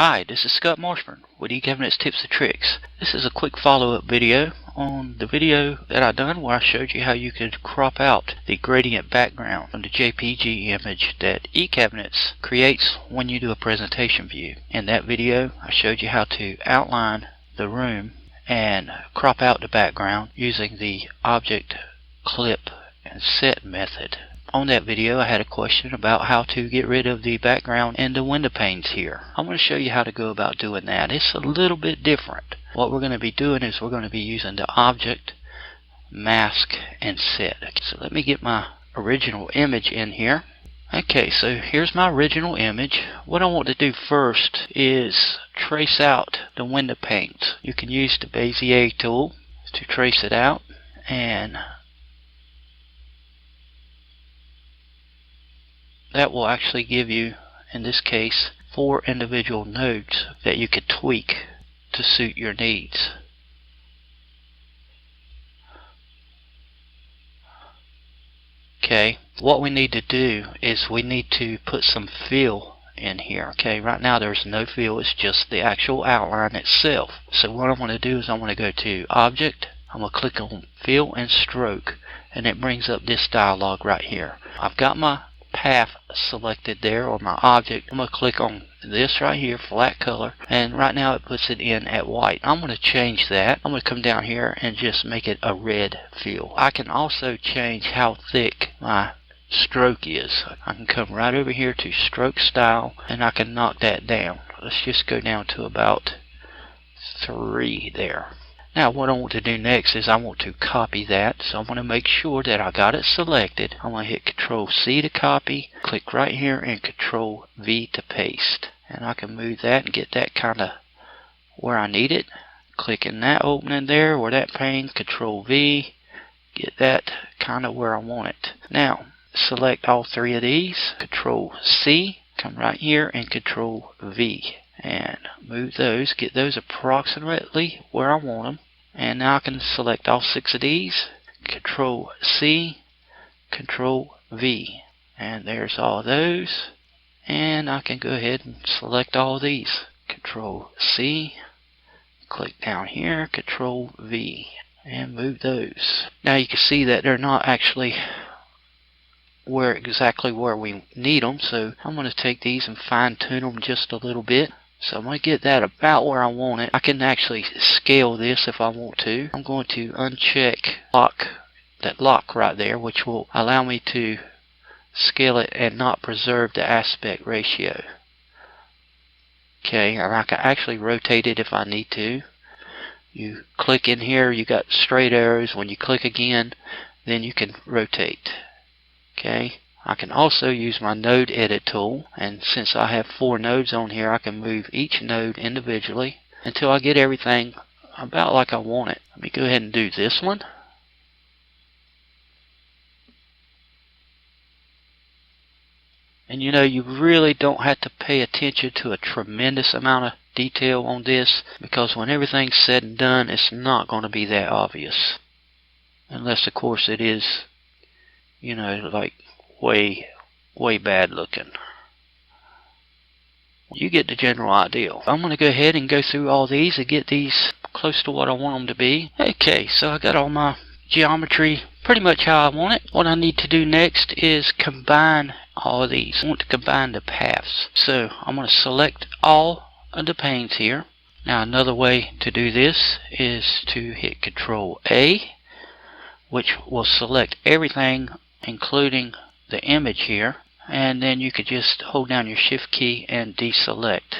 Hi, this is Scott Marshburn with eCabinets Tips and Tricks. This is a quick follow-up video on the video that I done where I showed you how you could crop out the gradient background from the JPG image that eCabinets creates when you do a presentation view. In that video, I showed you how to outline the room and crop out the background using the Object, Clip, and Set method. On that video, I had a question about how to get rid of the background in the window panes here. I'm going to show you how to go about doing that. It's a little bit different. What we're going to be doing is we're going to be using the Object, Mask, and Set. So let me get my original image in here. Okay, so here's my original image. What I want to do first is trace out the window panes. You can use the Bezier tool to trace it out, and that will actually give you, in this case, 4 individual nodes that you could tweak to suit your needs. Okay, what we need to do is we need to put some fill in here. Okay, right now there's no fill, it's just the actual outline itself. So what I'm going to do is I'm going to go to Object, I'm going to click on Fill and Stroke, and it brings up this dialog right here. I've got my path selected there, or my object. I'm going to click on this right here, flat color, and right now it puts it in at white. I'm going to change that. I'm going to come down here and just make it a red fill. I can also change how thick my stroke is. I can come right over here to stroke style and I can knock that down. Let's just go down to about 3 there. Now what I want to do next is I want to copy that, so I'm going to make sure that I got it selected. I'm going to hit Control C to copy, click right here and Control V to paste. And I can move that and get that kind of where I need it. Click in that opening there or that pane, Control V, get that kind of where I want it. Now select all 3 of these, Control C, come right here and Control V. And move those, get those approximately where I want them. And now I can select all 6 of these, Control C, Control V. And there's all those. And I can go ahead and select all these, Control C, click down here, Control V, and move those. Now you can see that they're not actually exactly where we need them, so I'm going to take these and fine tune them just a little bit. So I'm going to get that about where I want it. I can actually scale this if I want to. I'm going to uncheck that lock right there, which will allow me to scale it and not preserve the aspect ratio. Okay, and I can actually rotate it if I need to. You click in here, you got straight arrows. When you click again, then you can rotate. Okay. I can also use my node edit tool, and since I have 4 nodes on here, I can move each node individually until I get everything about like I want it. Let me go ahead and do this one. And you know, you really don't have to pay attention to a tremendous amount of detail on this, because when everything's said and done, it's not going to be that obvious. Unless of course it is, you know, like way bad looking. You get the general idea. I'm going to go ahead and go through all these and get these close to what I want them to be. Okay, so I got all my geometry pretty much how I want it. What I need to do next is combine all of these. I want to combine the paths. So I'm going to select all of the panes here. Now another way to do this is to hit Control A, which will select everything including the image here, and then you could just hold down your shift key and deselect,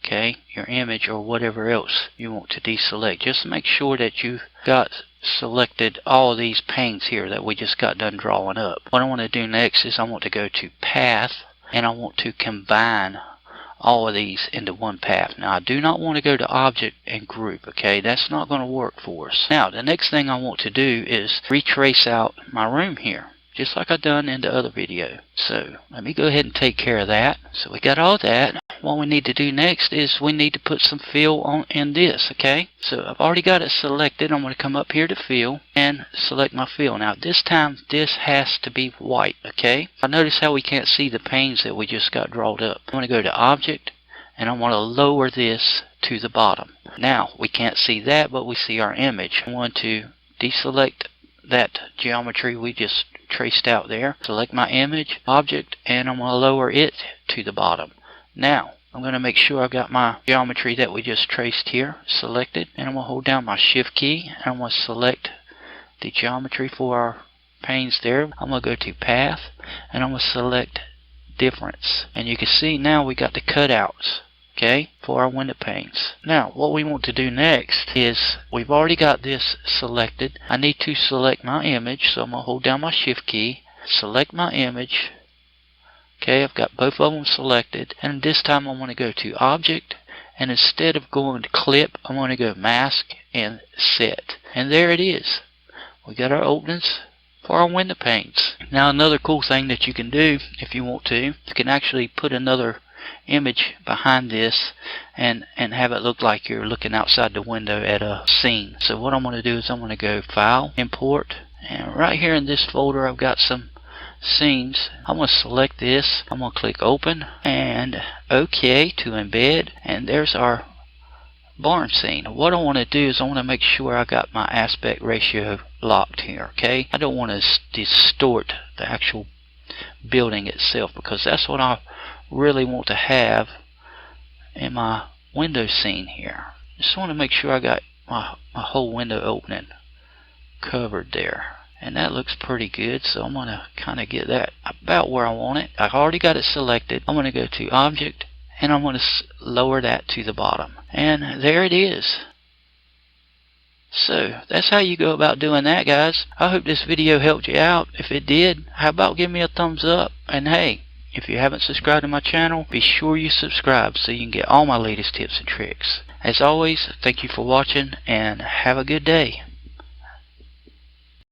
okay, your image or whatever else you want to deselect. Just make sure that you've got selected all of these panes here that we just got done drawing up. What I want to do next is I want to go to Path, and I want to combine all of these into one path. Now I do not want to go to Object and Group, okay, that's not going to work for us. Now the next thing I want to do is retrace out my room here, just like I done in the other video. So let me go ahead and take care of that. So we got all that. What we need to do next is we need to put some fill on in this, okay? So I've already got it selected. I'm going to come up here to Fill and select my fill. Now this time this has to be white, okay? I notice how we can't see the panes that we just got drawn up. I'm going to go to Object, and I want to lower this to the bottom. Now we can't see that, but we see our image. I want to deselect that geometry we just traced out there. Select my image, object, and I'm going to lower it to the bottom. Now I'm going to make sure I've got my geometry that we just traced here selected, and I'm going to hold down my shift key and I'm going to select the geometry for our panes there. I'm going to go to path and I'm going to select difference, and you can see now we got the cutouts, okay, for our window panes. Now what we want to do next is, we've already got this selected. I need to select my image, so I'm going to hold down my shift key, select my image. Okay, I've got both of them selected, and this time I want to go to object, and instead of going to clip, I want to go mask and set. And there it is. We got our openings for our window panes. Now another cool thing that you can do if you want to, you can actually put another image behind this and have it look like you're looking outside the window at a scene. So what I'm going to do is I'm going to go File, Import, and right here in this folder I've got some scenes. I'm going to select this, I'm going to click Open and OK to embed, and there's our barn scene. What I want to do is I want to make sure I got my aspect ratio locked here, okay? I don't want to distort the actual building itself, because that's what I really want to have in my window scene here. Just want to make sure I got my whole window opening covered there, and that looks pretty good. So I'm going to kind of get that about where I want it. I've already got it selected. I'm going to go to Object and I'm going to lower that to the bottom, and there it is. So that's how you go about doing that, guys. I hope this video helped you out. If it did, how about give me a thumbs up, and hey, if you haven't subscribed to my channel, be sure you subscribe so you can get all my latest tips and tricks. As always, thank you for watching and have a good day.